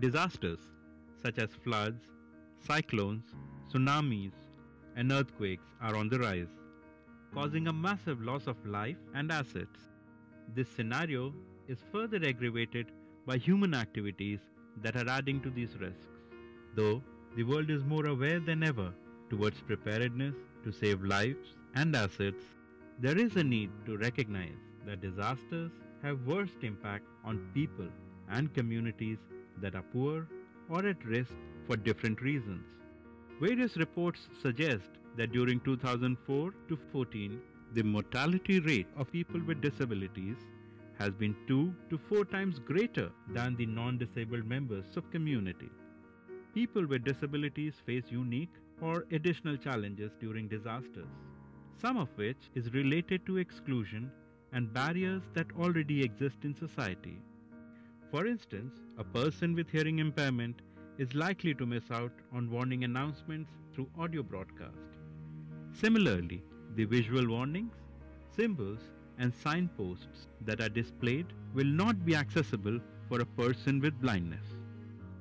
Disasters such as floods, cyclones, tsunamis, and earthquakes are on the rise, causing a massive loss of life and assets. This scenario is further aggravated by human activities that are adding to these risks. Though the world is more aware than ever towards preparedness to save lives and assets, there is a need to recognize that disasters have worst impact on people and communities that are poor or at risk for different reasons. Various reports suggest that during 2004 to 14, the mortality rate of people with disabilities has been 2 to 4 times greater than the non-disabled members of community. People with disabilities face unique or additional challenges during disasters, some of which is related to exclusion and barriers that already exist in society. For instance, a person with hearing impairment is likely to miss out on warning announcements through audio broadcast. Similarly, the visual warnings, symbols, and signposts that are displayed will not be accessible for a person with blindness.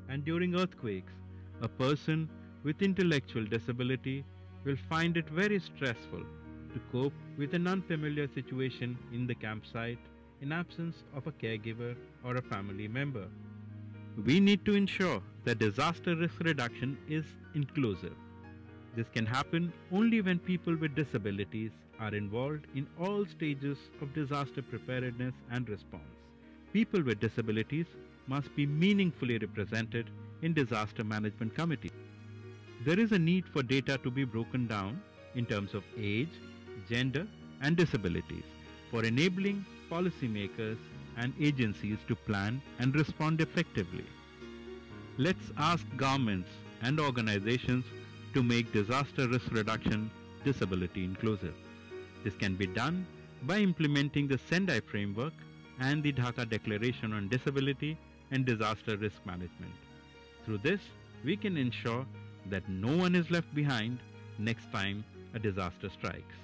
And during earthquakes, a person with intellectual disability will find it very stressful to cope with an unfamiliar situation in the campsite in absence of a caregiver or a family member. We need to ensure that disaster risk reduction is inclusive. This can happen only when people with disabilities are involved in all stages of disaster preparedness and response. People with disabilities must be meaningfully represented in disaster management committees. There is a need for data to be broken down in terms of age, gender, and disabilities for enabling policymakers and agencies to plan and respond effectively. Let's ask governments and organizations to make disaster risk reduction disability inclusive. This can be done by implementing the Sendai framework and the DHAKA Declaration on Disability and Disaster Risk Management. Through this, we can ensure that no one is left behind next time a disaster strikes.